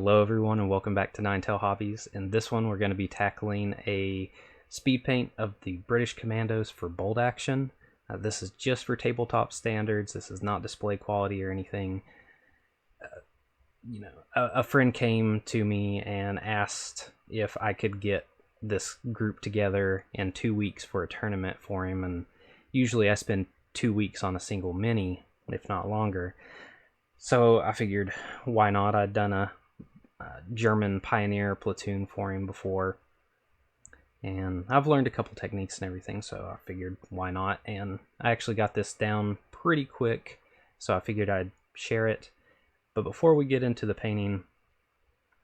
Hello everyone and welcome back to Ninetale Hobbies. In this one we're going to be tackling a speed paint of the British Commandos for bolt action. This is just for tabletop standards. This is not display quality or anything. A friend came to me and asked if I could get this group together in 2 weeks for a tournament for him, and usually I spend 2 weeks on a single mini, if not longer. So I figured, why not? I'd done a German Pioneer platoon for him before, and I've learned a couple techniques and everything, so I figured, why not? And I actually got this down pretty quick, so I figured I'd share it. But before we get into the painting,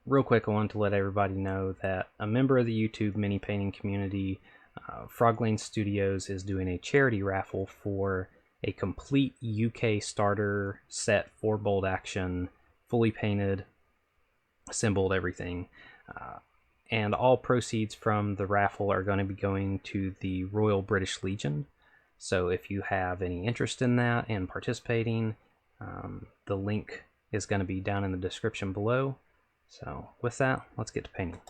real quick, I wanted to let everybody know that a member of the YouTube mini painting community, Froglane Studios, is doing a charity raffle for a complete UK starter set for bolt action, fully painted, assembled, everything. And all proceeds from the raffle are going to be going to the Royal British Legion. So if you have any interest in that and participating, the link is going to be down in the description below. So with that, let's get to painting.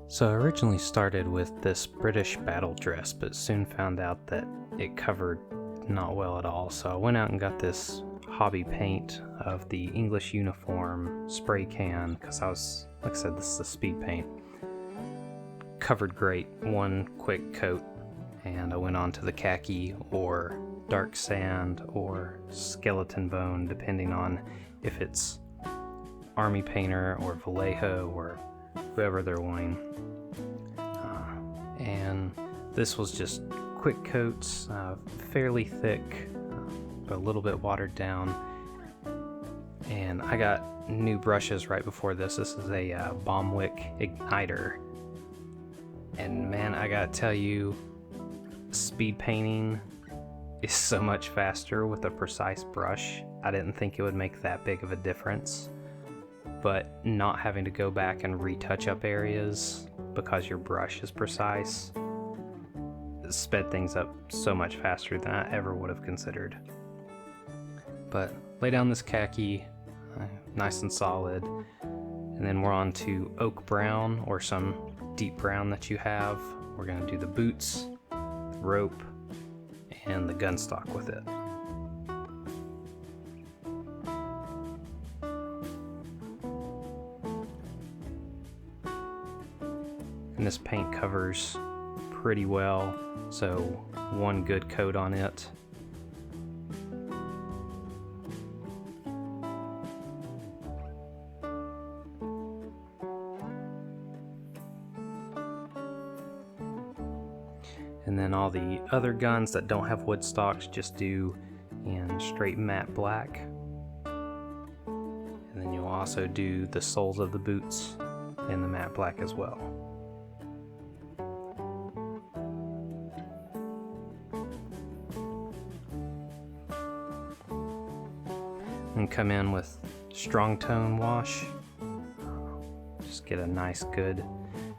So I originally started with this British battle dress, but soon found out that it covered not well at all. So I went out and got this hobby paint of the English uniform spray can, because I was, like I said, this is a speed paint. Covered great, one quick coat, and I went on to the khaki or dark sand or skeleton bone, depending on if it's army painter or Vallejo or whoever they're wanting. And this was just quick coats, fairly thick, but a little bit watered down. And I got new brushes right before this. This is a bomb wick igniter, and man, I gotta tell you, speed painting is so much faster with a precise brush. I didn't think it would make that big of a difference, but not having to go back and retouch up areas because your brush is precise sped things up so much faster than I ever would have considered. But lay down this khaki, nice and solid, and then we're on to oak brown or some deep brown that you have. We're going to do the boots, the rope, and the gun stock with it. And this paint covers pretty well, so one good coat on it. And then all the other guns that don't have wood stocks just do in straight matte black. And then you'll also do the soles of the boots in the matte black as well. And come in with strong tone wash. Just get a nice good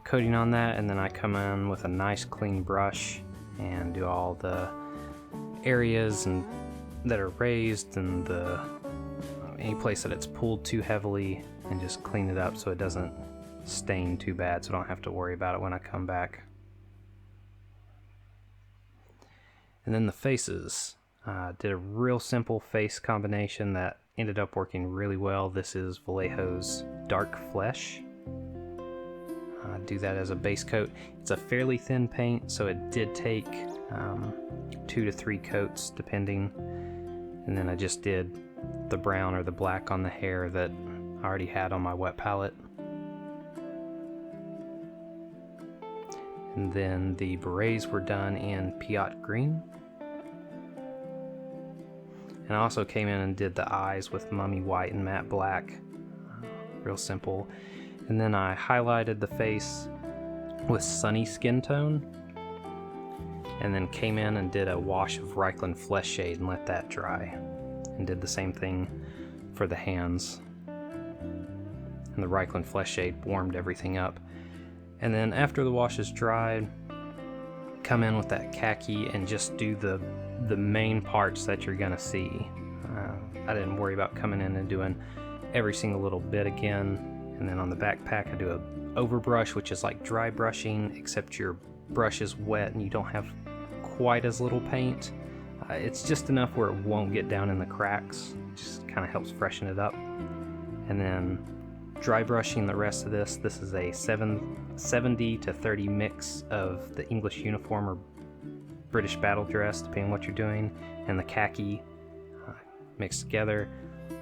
coating on that, and then I come in with a nice clean brush and do all the areas and that are raised and the any place that it's pulled too heavily, and just clean it up so it doesn't stain too bad, so I don't have to worry about it when I come back. And then the faces, did a real simple face combination that ended up working really well. This is Vallejo's Dark Flesh. Do that as a base coat. It's a fairly thin paint, so it did take 2 to 3 coats depending. And then I just did the brown or the black on the hair that I already had on my wet palette. And then the berets were done in Piot Green. And I also came in and did the eyes with Mummy White and Matte Black. Real simple. And then I highlighted the face with Sunny Skin Tone. And then came in and did a wash of Reichland Flesh Shade and let that dry. And did the same thing for the hands. And the Reichland Flesh Shade warmed everything up. And then after the wash is dried, come in with that khaki and just do the main parts that you're gonna see. I didn't worry about coming in and doing every single little bit again. And then on the backpack I do a overbrush, which is like dry brushing, except your brush is wet and you don't have quite as little paint. It's just enough where it won't get down in the cracks. Just kind of helps freshen it up. And then dry brushing the rest of this. This is a 70 to 30 mix of the English uniform or British battle dress, depending on what you're doing, and the khaki mixed together.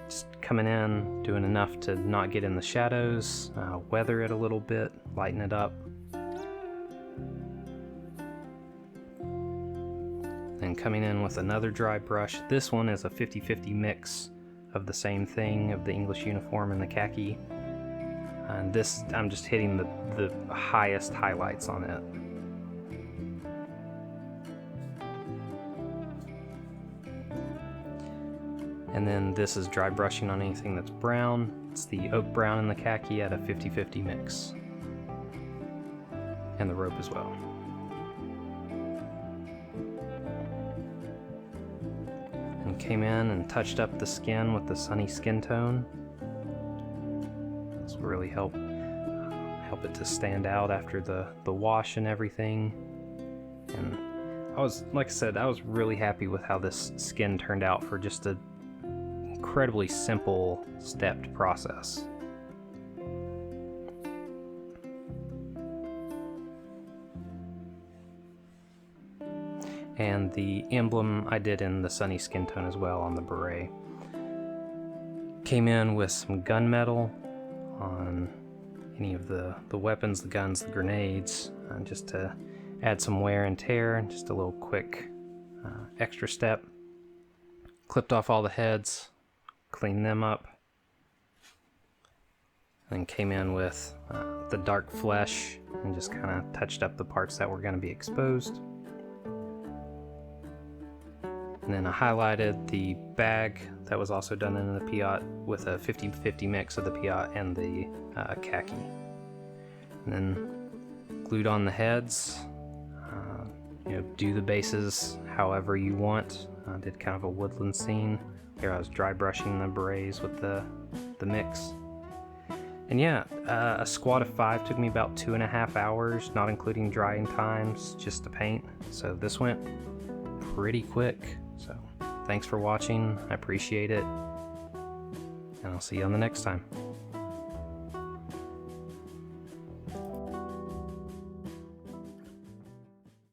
Just coming in, doing enough to not get in the shadows, weather it a little bit, lighten it up. Then coming in with another dry brush. This one is a 50-50 mix of the same thing, of the English uniform and the khaki. And this, I'm just hitting the highest highlights on it. And then this is dry brushing on anything that's brown. It's the oak brown and the khaki at a 50-50 mix. And the rope as well. And came in and touched up the skin with the sunny skin tone. This will really help it to stand out after the wash and everything. And I was, like I said, I was really happy with how this skin turned out for just a incredibly simple stepped process. And the emblem I did in the sunny skin tone as well on the beret. Came in with some gunmetal on any of the weapons, the guns, the grenades, just to add some wear and tear, just a little quick extra step. Clipped off all the heads, cleaned them up, then came in with the dark flesh and just kind of touched up the parts that were going to be exposed. And then I highlighted the bag that was also done in the Piat with a 50-50 mix of the Piat and the khaki. And then glued on the heads. Do the bases however you want. I did kind of a woodland scene. Here I was dry brushing the berets with the mix. And yeah, a squad of 5 took me about 2.5 hours, not including drying times, just to paint. So this went pretty quick. So thanks for watching, I appreciate it, and I'll see you on the next time.